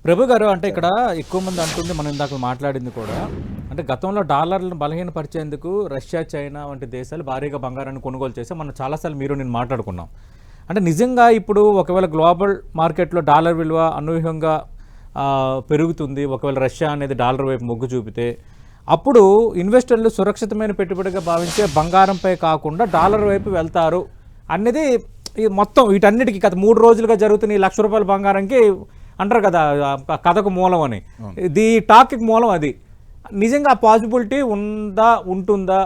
ప్రభు గారు అంటే ఇక్కడ ఎక్కువ మంది అంటుంది, మనం ఇందాక మాట్లాడింది కూడా, అంటే గతంలో డాలర్లను బలహీనపరిచేందుకు రష్యా, చైనా వంటి దేశాలు భారీగా బంగారాన్ని కొనుగోలు చేస్తే మనం చాలాసార్లు నేను మాట్లాడుకున్నాం. అంటే నిజంగా ఇప్పుడు ఒకవేళ గ్లోబల్ మార్కెట్లో డాలర్ విలువ అనూహ్యంగా పెరుగుతుంది, ఒకవేళ రష్యా అనేది డాలర్ వైపు మొగ్గు చూపితే, అప్పుడు ఇన్వెస్టర్లు సురక్షితమైన పెట్టుబడిగా భావించే బంగారంపై కాకుండా డాలర్ వైపు వెళ్తారు అనేది మొత్తం వీటన్నిటికీ గత 3 రోజులుగా జరుగుతున్న ఈ ₹1,00,000 బంగారంకి అంటారు కదా కథకు మూలం అని. ఇది టాక్కి మూలం. అది నిజంగా ఆ పాసిబిలిటీ ఉంటుందా?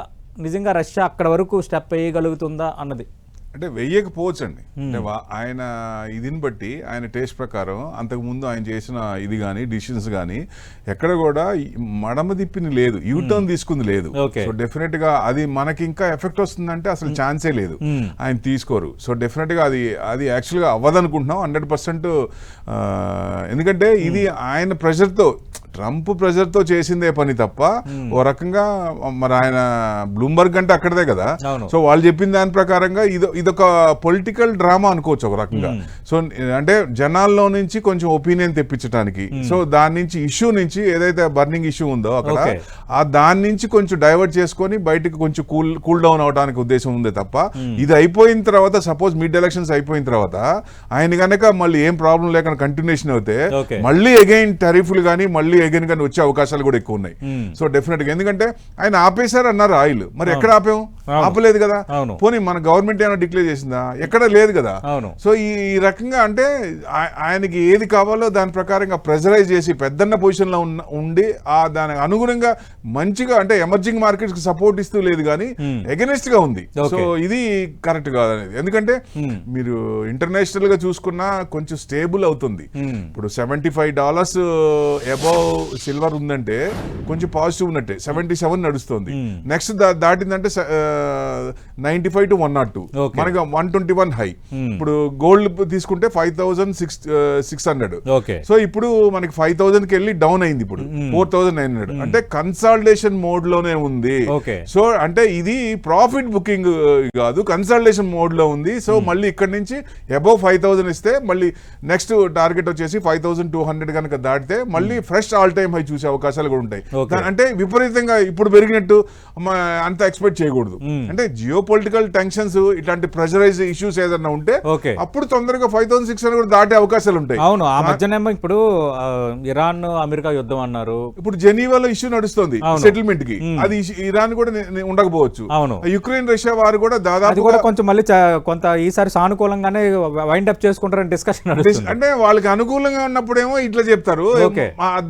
నిజంగా రష్యా అక్కడ వరకు స్టెప్ వేయగలుగుతుందా అన్నది? అంటే వెయ్యకపోవచ్చు అండి. అంటే ఆయన ఇదిని బట్టి, ఆయన టేస్ట్ ప్రకారం అంతకుముందు ఆయన చేసిన ఇది కానీ డిసిషన్స్ కానీ ఎక్కడ కూడా మడమ తిప్పిని లేదు, యూటర్న్ తీసుకుంది లేదు. సో డెఫినెట్ గా అది మనకి ఇంకా ఎఫెక్ట్ వస్తుందంటే అసలు ఛాన్సే లేదు, ఆయన తీసుకోరు. సో డెఫినెట్ గా అది యాక్చువల్గా అవ్వదనుకుంటున్నాం 100%. ఎందుకంటే ఇది ఆయన ప్రెషర్తో, ట్రంప్ ప్రెషర్తో చేసిందే పని తప్ప ఓ రకంగా మరి ఆయన బ్లూంబర్గ్ అంటే అక్కడదే కదా. సో వాళ్ళు చెప్పిన దాని ప్రకారంగా ఇదొక పొలిటికల్ డ్రామా అనుకోవచ్చు ఒక రకంగా. సో అంటే జనాల్లో నుంచి కొంచెం ఒపీనియన్ తెప్పించడానికి, సో దాని నుంచి ఇష్యూ నుంచి ఏదైతే బర్నింగ్ ఇష్యూ ఉందో అక్కడ దాని నుంచి కొంచెం డైవర్ట్ చేసుకొని బయటకు కొంచెం కూల్ డౌన్ అవడానికి ఉద్దేశం ఉందే తప్ప, ఇది అయిపోయిన తర్వాత సపోజ్ మిడ్ ఎలక్షన్స్ అయిపోయిన తర్వాత ఆయన కనుక మళ్ళీ ఏం ప్రాబ్లం లేకుండా కంటిన్యూషన్ అవుతే మళ్ళీ అగైన్ టరీఫ్లు కానీ మళ్ళీ అగైన్ కానీ వచ్చే అవకాశాలు కూడా ఎక్కువ ఉన్నాయి. సో డెఫినెట్ గా, ఎందుకంటే ఆయన ఆపేశారు అన్నారు ఆయిల్, మరి ఎక్కడ ఆపాము? ఆపలేదు కదా. పోనీ మన గవర్నమెంట్ ఏమైనా డిక్లేర్ చేసిందా? ఎక్కడ లేదు కదా. సో ఈ రకంగా అంటే ఆయనకి ఏది కావాలో దాని ప్రకారంగా ప్రెజరైజ్ చేసి పెద్దన్న పొజిషన్ లో ఉండి దానికి అనుగుణంగా మంచిగా, అంటే ఎమర్జింగ్ మార్కెట్స్ కి సపోర్ట్ ఇస్తూ లేదు కానీ ఎగెనిస్ట్ గా ఉంది. సో ఇది కరెక్ట్ కాదనేది. ఎందుకంటే మీరు ఇంటర్నేషనల్ గా చూసుకున్నా కొంచెం స్టేబుల్ అవుతుంది. ఇప్పుడు $75 అబౌవ్ సిల్వర్ ఉందంటే కొంచెం పాజిటివ్ ఉన్నట్టే. 77 నడుస్తుంది. నెక్స్ట్ దాటిందంటే 95 to 102, మనకి 121 హై. ఇప్పుడు గోల్డ్ తీసుకుంటే 5,600. సో ఇప్పుడు మనకి 5,000 కి వెళ్ళి డౌన్ అయింది, ఇప్పుడు 4,900. అంటే కన్సాలిడేషన్ మోడ్ లోనే ఉంది. సో అంటే ఇది ప్రాఫిట్ బుకింగ్ కాదు, కన్సాలిడేషన్ మోడ్ లో ఉంది. సో మళ్ళీ ఇక్కడ నుంచి అబౌవ్ 5,000 ఇస్తే మళ్ళీ నెక్స్ట్ టార్గెట్ వచ్చేసి 5,200 కనుక దాటితే మళ్ళీ ఫ్రెష్ ఆల్ టైమ్ హై చూసే అవకాశాలు కూడా ఉంటాయి. అంటే విపరీతంగా ఇప్పుడు పెరిగినట్టు అంత ఎక్స్పెక్ట్ చేయకూడదు. అంటే జియో పొలిటికల్ టెన్షన్స్, ఇట్లాంటి ప్రెషరైజ్ ఇష్యూస్ ఏదన్నా ఉంటే అప్పుడు తొందరగా 5,600 కూడా దాటే అవకాశాలు ఉంటాయి. అవును, ఆ మధ్యనేమో ఇప్పుడు ఇరాన్ అమెరికా యుద్ధం అన్నారు, ఇప్పుడు జెనీవాలో ఇష్యూ నడుస్తుంది సెటిల్మెంట్ కి. అది ఇరాన్ కూడా ఉండకపోవచ్చు. అవును, యుక్రెయిన్ రష్యా వారు కూడా దాదాపు కొంచెం మళ్ళీ కొంత ఈసారి సానుకూలంగానే వైండ్ అప్ చేసుకుంటారని డిస్కషన్. అంటే వాళ్ళకి అనుకూలంగా ఉన్నప్పుడేమో ఇట్లా చెప్తారు,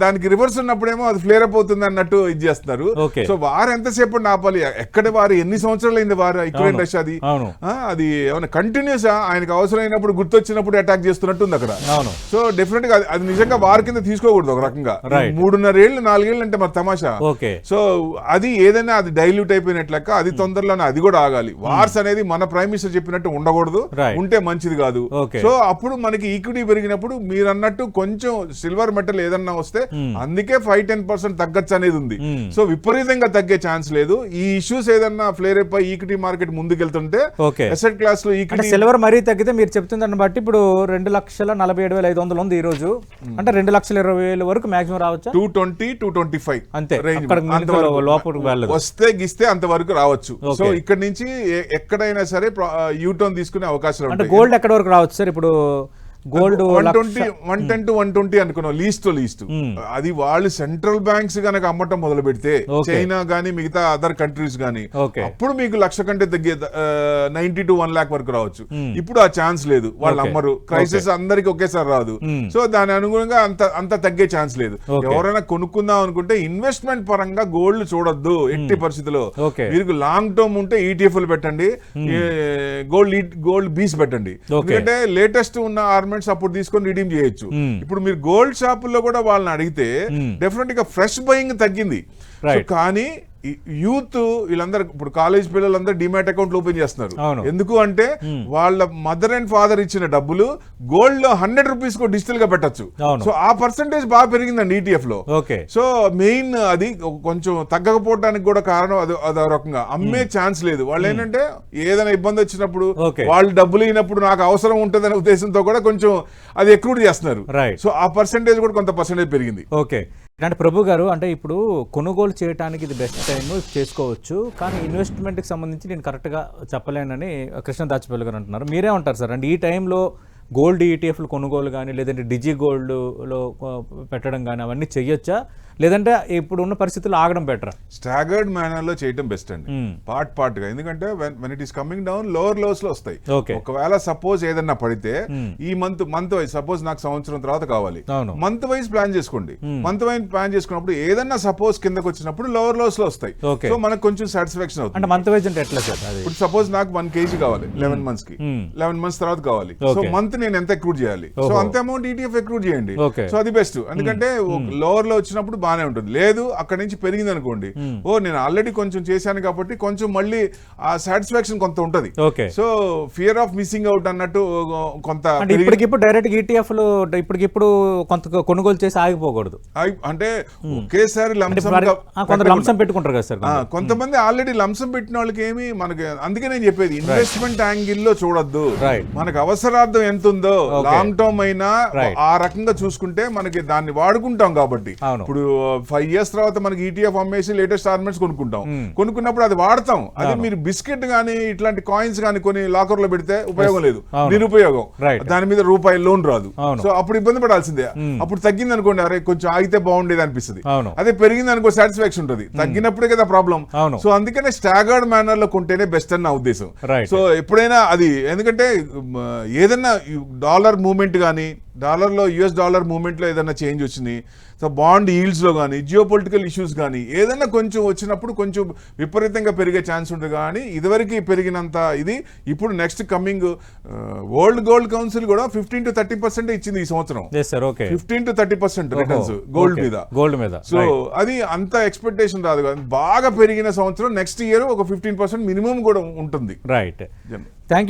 దానికి రివర్స్ ఉన్నప్పుడేమో అది ఫ్లేర్ అప్ అవుతుంది అన్నట్టు ఇది చేస్తారు. సో వారు ఎంతసేపు ఆపాలి? ఎక్కడ వారు ఎన్ని సంవత్సరాలు అయింది వారు యుక్రెయిన్ రష్యాది? అది ఏమైనా కంటిన్యూస్ ఆయనకు అవసరమైనప్పుడు గుర్తొచ్చినప్పుడు అటాక్ చేస్తున్నట్టు ఉంది అక్కడ. సో డెఫినెట్ గా అది నిజంగా వారి కింద తీసుకోకూడదు ఒక రకంగా. 3.5 ఏళ్ళు 4 ఏళ్ళు అంటే మరి తమాషా. సో అది ఏదైనా అది డైల్యూట్ అయిపోయినట్లెక్క, అది తొందరలోనే అది కూడా ఆగాలి. వార్స్ అనేది మన ప్రైమ్ మినిస్టర్ చెప్పినట్టు ఉండకూడదు, ఉంటే మంచిది కాదు. సో అప్పుడు మనకి ఈక్విటీ పెరిగినప్పుడు మీరు అన్నట్టు కొంచెం సిల్వర్ మెటల్ ఏదన్నా వస్తే అందుకే 5-10% తగ్గచ్చు అనేది ఉంది. సో విపరీతంగా తగ్గే ఛాన్స్ లేదు. ఈ ఇష్యూస్ ఏదన్నా ఫ్లేర్ అయిపోయి ఈక్విటీ మార్కెట్ ముందుకెళ్తుంటే అసెట్ క్లాస్ లో ఈక్విటీ సిల్వర్ మరీ తగ్గితే మీరు చెప్తుందని బట్టి ఇప్పుడు 2,47,500 ఉంది ఈ రోజు. అంటే 2,20,000 వరకు మాక్సిమం రావచ్చు. 220-225 అంతే, వస్తే గిస్తే అంతవరకు రావచ్చు. సో ఇక్కడ నుంచి ఎక్కడైనా సరే యూటర్న్ తీసుకునే అవకాశాలు ఉంటాయి. గోల్డ్ ఎక్కడ వరకు రావచ్చు సార్? ఇప్పుడు గోల్డ్ 110 to 120 అనుకున్నాం లీస్ట్. అది వాళ్ళు సెంట్రల్ బ్యాంక్స్ గనక అమ్మటం మొదలు పెడితే, చైనా గానీ మిగతా అదర్ కంట్రీస్ గానీ, అప్పుడు మీకు 1,00,000 కంటే తగ్గే 90 to 1 lakh వరకు రావచ్చు. ఇప్పుడు ఆ ఛాన్స్ లేదు, వాళ్ళు అమ్మరు. క్రైసిస్ అందరికి ఒకేసారి రాదు. సో దాని అనుగుణంగా అంత తగ్గే ఛాన్స్ లేదు. ఎవరైనా కొనుక్కుందాం అనుకుంటే ఇన్వెస్ట్మెంట్ పరంగా గోల్డ్ చూడొద్దు ఎట్టి పరిస్థితిలో. మీకు లాంగ్ టర్మ్ ఉంటే ఈటీఎఫ్లు పెట్టండి, గోల్డ్ బీస్ పెట్టండి. ఎందుకంటే లేటెస్ట్ ఉన్న అప్పుడు తీసుకొని రిడీమ్ చేయొచ్చు. ఇప్పుడు మీరు గోల్డ్ షాపుల్లో కూడా వాళ్ళని అడిగితే డెఫినెట్ గా ఫ్రెష్ బయింగ్ తగ్గింది. కానీ యూత్ వీళ్ళందరూ ఇప్పుడు కాలేజ్ పిల్లలందరూ డిమాట్ అకౌంట్లు ఓపెన్ చేస్తున్నారు. అవును. ఎందుకు అంటే వాళ్ళ మదర్ అండ్ ఫాదర్ ఇచ్చిన డబ్బులు గోల్డ్ లో 100 రూపీస్ కు డిజిటల్ గా పెట్టచ్చు. అవును. సో ఆ పర్సంటేజ్ బాగా పెరిగిందండి ETF లో. ఓకే. సో మెయిన్ అది కొంచెం తగ్గకపోవడానికి కూడా కారణం అదో రకంగా అమ్మే ఛాన్స్ లేదు. వాళ్ళు ఏంటంటే ఏదైనా ఇబ్బంది వచ్చినప్పుడు ఓకే. వాళ్ళు డబ్బులు అయినప్పుడు నాకు అవసరం ఉంటుందనే ఉద్దేశంతో కూడా కొంచెం అది ఎక్రూట్ చేస్తున్నారు. రైట్. సో ఆ పర్సంటేజ్ కూడా కొంత పర్సంటేజ్ పెరిగింది. ఓకే. అంటే ప్రభు గారు, అంటే ఇప్పుడు కొనుగోలు చేయడానికి ఇది బెస్ట్ టైం చేసుకోవచ్చు, కానీ ఇన్వెస్ట్మెంట్కి సంబంధించి నేను కరెక్ట్గా చెప్పలేనని కృష్ణ దాచిపల్లి గారు అంటున్నారు. మీరే ఉంటారు సార్, అంటే ఈ టైంలో గోల్డ్ ETFలు కొనుగోలు కానీ లేదంటే డిజి గోల్డ్లో పెట్టడం కానీ అవన్నీ చెయ్యొచ్చా, లేదంటే ఇప్పుడు ఉన్న పరిస్థితుల్లో ఆగడం బెటరా? స్టాగర్డ్ మేనర్ లో చేయటం బెస్ట్ అండి, పార్ట్ గా. ఎందుకంటే when it is coming down lower lows లో వస్తాయి. ఒకవేళ సపోజ్ ఏదన్నా పడితే ఈ మంత్ వైజ్, సపోజ్ నాకు సంవత్సరం తర్వాత కావాలి, మంత్ వైజ్ ప్లాన్ చేసుకోండి. మంత్ వైజ్ ప్లాన్ చేసుకున్నప్పుడు ఏదన్నా సపోజ్ కిందకి వచ్చినప్పుడు లోవర్ లోస్ లో వస్తాయి. సో మనకు కొంచెం సాటిస్ఫాక్షన్ అవుతుంది. అంటే మంత్ వైజ్ అంటే ఎట్లా సార్? ఇప్పుడు సపోజ్ నాకు 1 kg కావాలి 11 months కి, 11 months తర్వాత కావాలి. సో మంత్ నేను ఎంత ఎక్రూట్ చేయాలి, సో అంత అమౌంట్ ETF ఎక్రూట్ చేయండి. సో అది బెస్ట్. ఎందుకంటే లోవర్ లో వచ్చినప్పుడు బాగానే ఉంటుంది. లేదు అక్కడ నుంచి పెరిగింది అనుకోండి, నేను ఆల్రెడీ కొంచెం చేశాను కాబట్టి కొంచెం మళ్ళీ ఆ సాటిస్ఫాక్షన్ కొంత ఉంటది. So fear of missing out అన్నట్టు కొంత ఇప్పటికిప్పుడు డైరెక్ట్ ETFలు ఇప్పటికిప్పుడు కొంత కొనుగోలు చేసి ఆగిపోకూడదు. అంటే ఒకేసారి లంసం పెట్టుకుంటారు కదా సార్. కొంతమంది ఆల్రెడీ లంసం పెట్టిన వాళ్ళకి ఏమి మనకి, అందుకే నేను చెప్పేది ఇన్వెస్ట్మెంట్ యాంగిల్ లో చూడొద్దు. మనకు అవసరార్థం ఎంత ఉందో లాంగ్ టర్మ్ అయినా ఆ రకంగా చూసుకుంటే మనకి దాన్ని వాడుకుంటాం కాబట్టి. ఇప్పుడు 5 years తర్వాత మనకి ETF అమ్మేసి లేటెస్ట్ ఆర్నమెంట్స్ కొనుక్కుంటాం. కొనుక్కున్నప్పుడు అది వాడతాం. అది మీరు బిస్కెట్ గానీ ఇట్లాంటి కాయిన్స్ గానీ కొన్ని లాకర్ లో పెడితే ఉపయోగం లేదు, నిరుపయోగం. దాని మీద రూపాయి లోన్ రాదు. సో అప్పుడు ఇబ్బంది పడాల్సిందే. అప్పుడు తగ్గింది అనుకోండి, అరే కొంచెం ఆగితే బాగుండేది అనిపిస్తుంది. అదే పెరిగింది అనుకో సాటిస్ఫాక్షన్ ఉంటుంది. తగ్గినప్పుడే కదా ప్రాబ్లం. సో అందుకనే స్టాగర్డ్ మేనర్ లో కొంటేనే బెస్ట్ అని నా ఉద్దేశం. సో ఎప్పుడైనా అది, ఎందుకంటే ఏదన్నా డాలర్ మూవ్మెంట్ కానీ, డాలర్లో US డాలర్ మూవ్మెంట్లో ఏదైనా చేంజ్ వచ్చింది, సో బాండ్ ఈల్డ్స్లో కానీ, జియో పొలిటికల్ ఇష్యూస్ కానీ ఏదైనా కొంచెం వచ్చినప్పుడు కొంచెం విపరీతంగా పెరిగే ఛాన్స్ ఉంటుంది. కానీ ఇదివరకు పెరిగినంత ఇది ఇప్పుడు next coming world gold council కూడా 15 to 30% ఇచ్చింది ఈ సంవత్సరం. 15 to 30% రిటర్న్స్ గోల్డ్ మీద. సో అది అంత ఎక్స్పెక్టేషన్ రాదు కదా. బాగా పెరిగిన సంవత్సరం నెక్స్ట్ ఇయర్ ఒక 15% మినిమం కూడా ఉంటుంది. రైట్. Thank you.